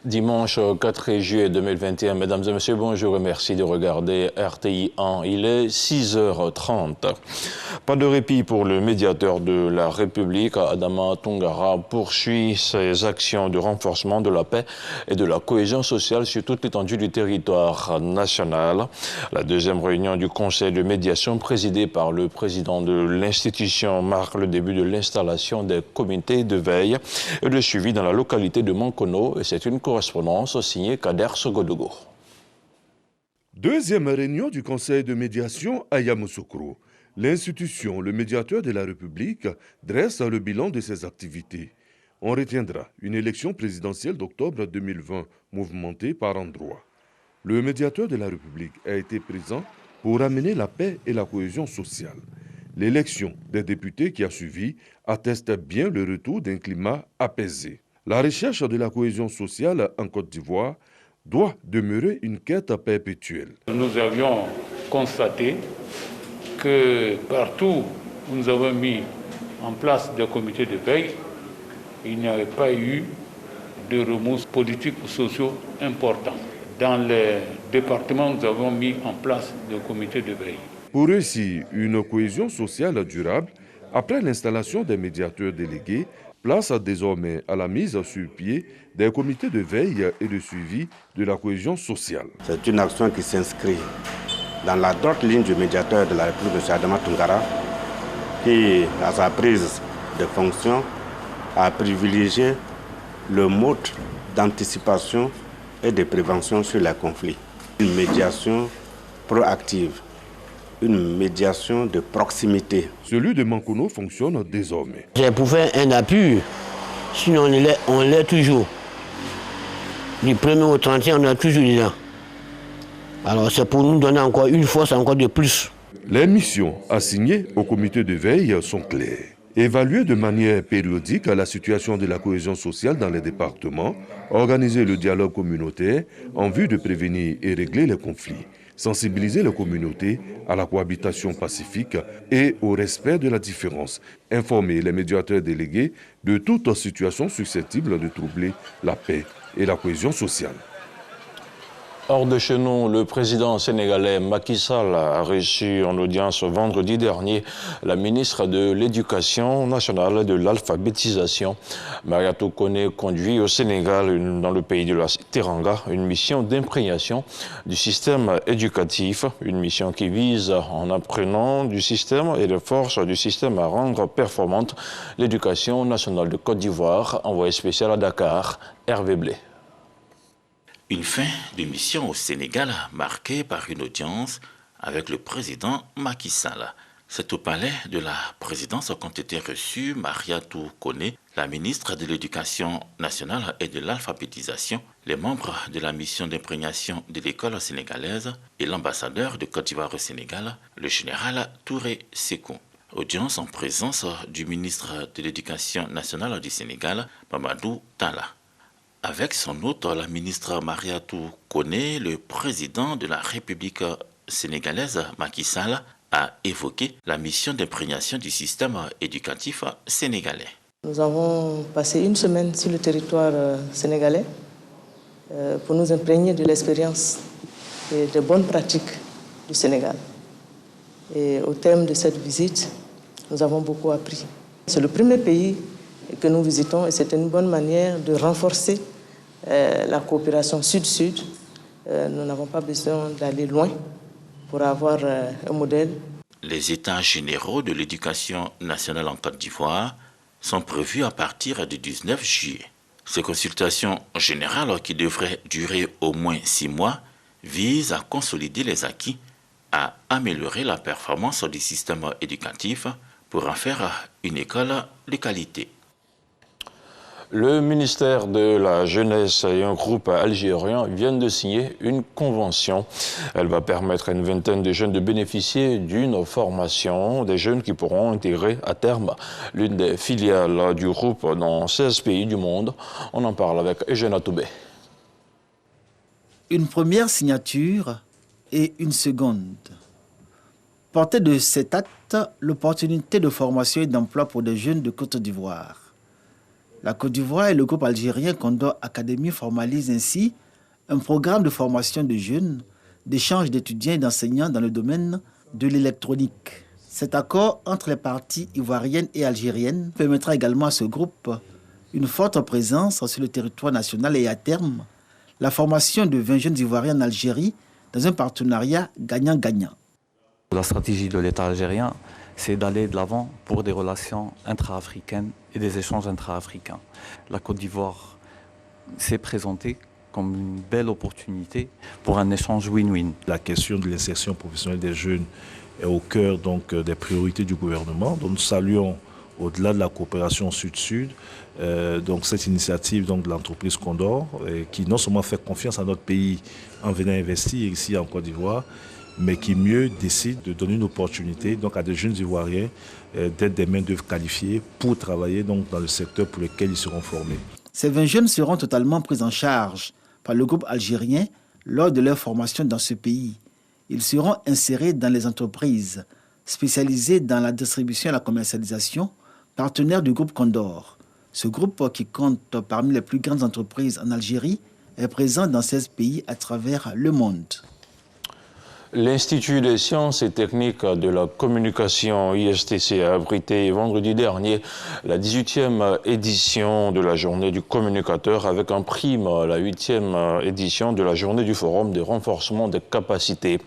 Dimanche 4 juillet 2021, mesdames et messieurs, bonjour et merci de regarder RTI 1. Il est 6h30. Pas de répit pour le médiateur de la République. Adama Toungara poursuit ses actions de renforcement de la paix et de la cohésion sociale sur toute l'étendue du territoire national. La deuxième réunion du Conseil de médiation présidée par le président de l'institution marque le début de l'installation des comités de veille et de suivi dans la localité de Mankono, et c'est une correspondance signée Kader Sogodogo. Deuxième réunion du Conseil de médiation à Yamoussoukro. L'institution, le médiateur de la République, dresse le bilan de ses activités. On retiendra une élection présidentielle d'octobre 2020 mouvementée par endroits. Le médiateur de la République a été présent pour amener la paix et la cohésion sociale. L'élection des députés qui a suivi atteste bien le retour d'un climat apaisé. La recherche de la cohésion sociale en Côte d'Ivoire doit demeurer une quête perpétuelle. Nous avions constaté que partout où nous avons mis en place des comités de veille, il n'y avait pas eu de remous politiques ou sociaux importants. Dans les départements, nous avons mis en place des comités de veille. Pour réussir une cohésion sociale durable, après l'installation des médiateurs délégués, place désormais à la mise sur pied des comités de veille et de suivi de la cohésion sociale. C'est une action qui s'inscrit dans la droite ligne du médiateur de la République, M. Adama Toungara, qui, à sa prise de fonction, a privilégié le mode d'anticipation et de prévention sur les conflits. Une médiation proactive, une médiation de proximité. Celui de Mankono fonctionne désormais. C'est pour faire un appui, sinon on l'est toujours. Du 1er au 31, on est toujours dedans. Alors c'est pour nous donner encore une force encore de plus. Les missions assignées au comité de veille sont claires. Évaluer de manière périodique la situation de la cohésion sociale dans les départements, organiser le dialogue communautaire en vue de prévenir et régler les conflits, sensibiliser les communautés à la cohabitation pacifique et au respect de la différence, informer les médiateurs délégués de toute situation susceptible de troubler la paix et la cohésion sociale. Hors de chez nous, le président sénégalais Macky Sall a reçu en audience vendredi dernier la ministre de l'Éducation nationale et de l'alphabétisation. Mariatou Kone conduit au Sénégal, dans le pays de la Teranga, une mission d'imprégnation du système éducatif, une mission qui vise, en apprenant du système et les forces du système, à rendre performante l'éducation nationale de Côte d'Ivoire. Envoyé spécial à Dakar, Hervé Blé. Une fin de mission au Sénégal marquée par une audience avec le président Macky Sall. C'est au palais de la présidence qu'ont été reçus Mariatou Kone, la ministre de l'Éducation nationale et de l'alphabétisation, les membres de la mission d'imprégnation de l'école sénégalaise et l'ambassadeur de Côte d'Ivoire au Sénégal, le général Touré Sékou. Audience en présence du ministre de l'Éducation nationale du Sénégal, Mamadou Talla. Avec son hôte, la ministre Mariatou Kone, le président de la République sénégalaise, Macky Sall, a évoqué la mission d'imprégnation du système éducatif sénégalais. Nous avons passé une semaine sur le territoire sénégalais pour nous imprégner de l'expérience et des bonnes pratiques du Sénégal. Et au terme de cette visite, nous avons beaucoup appris. C'est le premier pays que nous visitons et c'est une bonne manière de renforcer la coopération sud-sud. Nous n'avons pas besoin d'aller loin pour avoir un modèle. Les états généraux de l'éducation nationale en Côte d'Ivoire sont prévus à partir du 19 juillet. Ces consultations générales, qui devraient durer au moins 6 mois, visent à consolider les acquis, à améliorer la performance du système éducatif pour en faire une école de qualité. Le ministère de la Jeunesse et un groupe algérien viennent de signer une convention. Elle va permettre à une vingtaine de jeunes de bénéficier d'une formation, des jeunes qui pourront intégrer à terme l'une des filiales du groupe dans 16 pays du monde. On en parle avec Eugène Atoubé. Une première signature et une seconde. Portée de cet acte, l'opportunité de formation et d'emploi pour des jeunes de Côte d'Ivoire. La Côte d'Ivoire et le groupe algérien Condor Academy formalisent ainsi un programme de formation de jeunes, d'échange d'étudiants et d'enseignants dans le domaine de l'électronique. Cet accord entre les parties ivoiriennes et algériennes permettra également à ce groupe une forte présence sur le territoire national et à terme, la formation de 20 jeunes Ivoiriens en Algérie dans un partenariat gagnant-gagnant. La stratégie de l'État algérien, c'est d'aller de l'avant pour des relations intra-africaines et des échanges intra-africains. La Côte d'Ivoire s'est présentée comme une belle opportunité pour un échange win-win. La question de l'insertion professionnelle des jeunes est au cœur donc, des priorités du gouvernement. Donc, nous saluons, au-delà de la coopération sud-sud, donc cette initiative donc, de l'entreprise Condor, qui non seulement fait confiance à notre pays en venant investir ici en Côte d'Ivoire, mais qui mieux décide de donner une opportunité donc, à des jeunes Ivoiriens d'être des main-d'œuvre qualifiées pour travailler donc, dans le secteur pour lequel ils seront formés. Ces 20 jeunes seront totalement pris en charge par le groupe algérien lors de leur formation dans ce pays. Ils seront insérés dans les entreprises spécialisées dans la distribution et la commercialisation, partenaires du groupe Condor. Ce groupe, qui compte parmi les plus grandes entreprises en Algérie, est présent dans 16 pays à travers le monde. L'Institut des sciences et techniques de la communication, ISTC, a abrité vendredi dernier la 18e édition de la journée du communicateur avec en prime la 8e édition de la journée du forum de renforcement des capacités.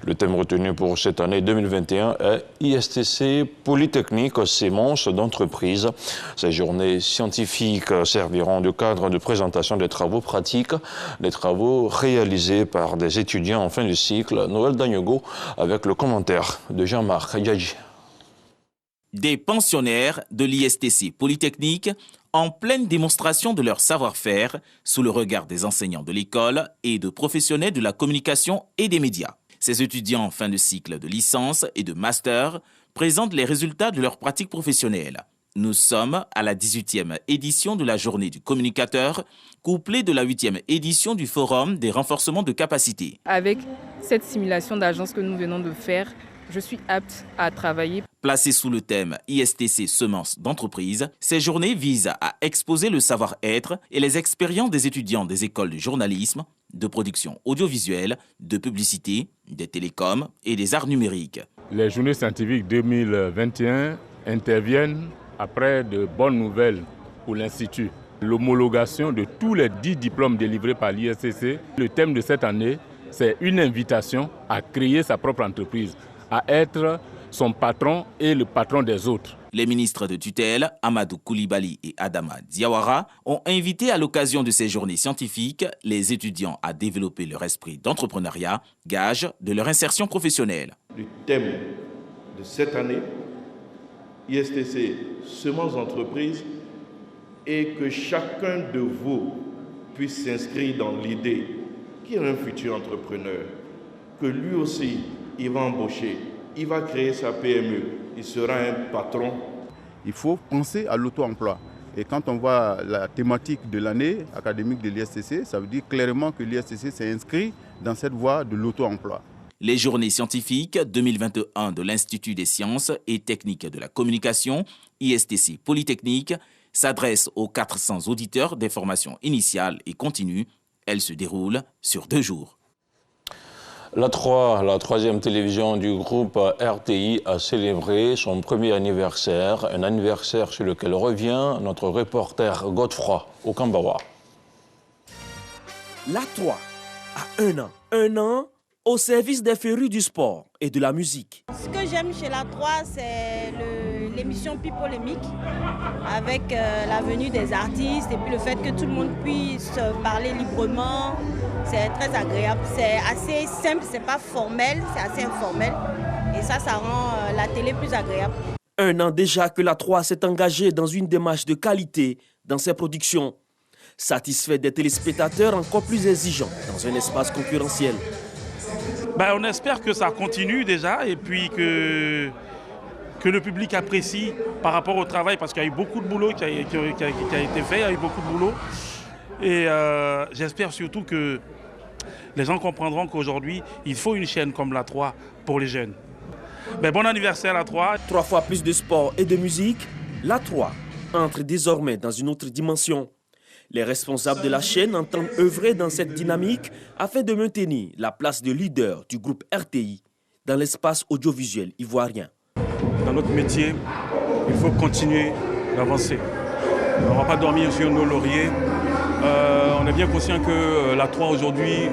Le thème retenu pour cette année 2021 est ISTC Polytechnique, sémence d'entreprise. Ces journées scientifiques serviront de cadre de présentation des travaux pratiques, des travaux réalisés par des étudiants en fin de cycle. Noël Dagnogo avec le commentaire de Jean-Marc Yadji. Des pensionnaires de l'ISTC Polytechnique en pleine démonstration de leur savoir-faire sous le regard des enseignants de l'école et de professionnels de la communication et des médias. Ces étudiants en fin de cycle de licence et de master présentent les résultats de leur pratique professionnelle. Nous sommes à la 18e édition de la journée du communicateur, couplée de la 8e édition du forum des renforcements de capacités. Avec cette simulation d'agence que nous venons de faire, je suis apte à travailler. Placées sous le thème ISTC Semences d'entreprise, ces journées visent à exposer le savoir-être et les expériences des étudiants des écoles de journalisme, de production audiovisuelle, de publicité, des télécoms et des arts numériques. Les journées scientifiques 2021 interviennent après de bonnes nouvelles pour l'Institut. L'homologation de tous les 10 diplômes délivrés par l'ISTC. Le thème de cette année, c'est une invitation à créer sa propre entreprise, à être son patron et le patron des autres. Les ministres de tutelle, Amadou Koulibaly et Adama Diawara, ont invité à l'occasion de ces journées scientifiques les étudiants à développer leur esprit d'entrepreneuriat, gage de leur insertion professionnelle. Le thème de cette année, ISTC Semences d'entreprise, et que chacun de vous puisse s'inscrire dans l'idée qu'il est un futur entrepreneur, que lui aussi, il va embaucher, il va créer sa PME, il sera un patron. Il faut penser à l'auto-emploi. Et quand on voit la thématique de l'année académique de l'ISTC, ça veut dire clairement que l'ISTC s'est inscrit dans cette voie de l'auto-emploi. Les journées scientifiques 2021 de l'Institut des sciences et techniques de la communication, ISTC Polytechnique, s'adressent aux 400 auditeurs des formations initiales et continues. Elles se déroulent sur 2 jours. La 3e télévision du groupe RTI a célébré son premier anniversaire, un anniversaire sur lequel revient notre reporter Godefroy Okambawa. La 3 a 1 an. 1 an au service des férus du sport et de la musique. Ce que j'aime chez la 3, c'est l'émission Pipolémique, avec la venue des artistes et puis le fait que tout le monde puisse parler librement. C'est très agréable, c'est assez simple, c'est pas formel, c'est assez informel. Et ça rend la télé plus agréable. 1 an déjà que la 3 s'est engagée dans une démarche de qualité dans ses productions. Satisfait des téléspectateurs encore plus exigeants dans un espace concurrentiel. On espère que ça continue déjà et puis que le public apprécie par rapport au travail parce qu'il y a eu beaucoup de boulot qui a été fait, il y a eu beaucoup de boulot. Et j'espère surtout que les gens comprendront qu'aujourd'hui, il faut une chaîne comme la 3 pour les jeunes. Bon anniversaire la 3. 3 fois plus de sport et de musique, la 3 entre désormais dans une autre dimension. Les responsables de la chaîne entendent œuvrer dans cette dynamique afin de maintenir la place de leader du groupe RTI dans l'espace audiovisuel ivoirien. Dans notre métier, il faut continuer d'avancer. On ne va pas dormir sur nos lauriers. On est bien conscient que la 3 aujourd'hui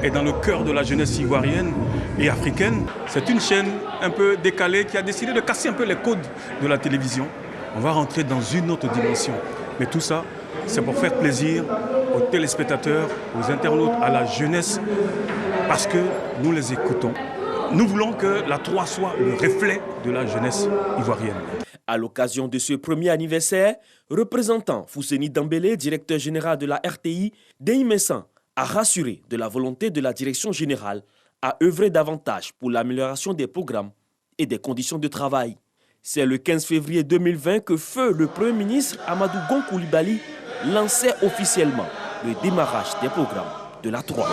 est dans le cœur de la jeunesse ivoirienne et africaine. C'est une chaîne un peu décalée qui a décidé de casser un peu les codes de la télévision. On va rentrer dans une autre dimension. Mais tout ça, c'est pour faire plaisir aux téléspectateurs, aux internautes, à la jeunesse, parce que nous les écoutons. Nous voulons que la 3 soit le reflet de la jeunesse ivoirienne. À l'occasion de ce premier anniversaire, représentant Fousseni Dambélé, directeur général de la RTI, Denis Messan a rassuré de la volonté de la direction générale à œuvrer davantage pour l'amélioration des programmes et des conditions de travail. C'est le 15 février 2020 que feu le Premier ministre Amadou Gon Coulibaly lançait officiellement le démarrage des programmes de la 3.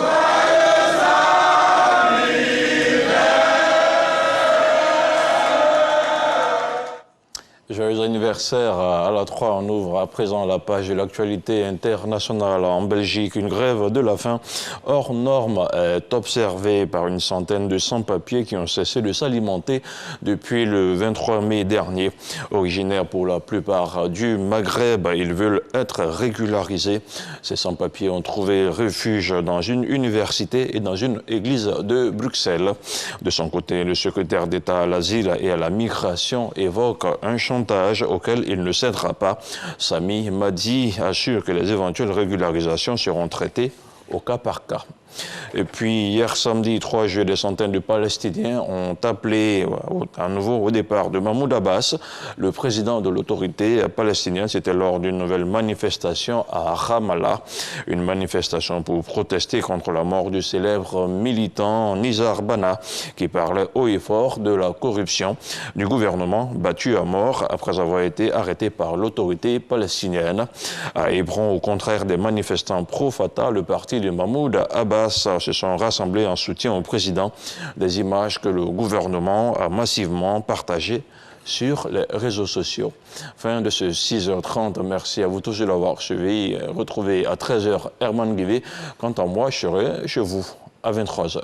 Joyeux anniversaire à la 3. On ouvre à présent la page de l'actualité internationale. En Belgique, une grève de la faim hors norme est observée par une centaine de sans-papiers qui ont cessé de s'alimenter depuis le 23 mai dernier. Originaires pour la plupart du Maghreb, ils veulent être régularisés. Ces sans-papiers ont trouvé refuge dans une université et dans une église de Bruxelles. De son côté, le secrétaire d'État à l'asile et à la migration évoque un chantage auquel il ne cédera pas. Sami Madi assure que les éventuelles régularisations seront traitées au cas par cas. Et puis, hier samedi 3 juillet, des centaines de Palestiniens ont appelé à nouveau au départ de Mahmoud Abbas, le président de l'autorité palestinienne. C'était lors d'une nouvelle manifestation à Ramallah, une manifestation pour protester contre la mort du célèbre militant Nizar Bana, qui parlait haut et fort de la corruption du gouvernement battu à mort après avoir été arrêté par l'autorité palestinienne. À Hébron, au contraire des manifestants pro-Fatah, le parti de Mahmoud Abbas se sont rassemblés en soutien au président, des images que le gouvernement a massivement partagées sur les réseaux sociaux. Fin de ce 6h30. Merci à vous tous de l'avoir suivi. Retrouvez à 13h Herman Guivet. Quant à moi, je serai chez vous à 23h.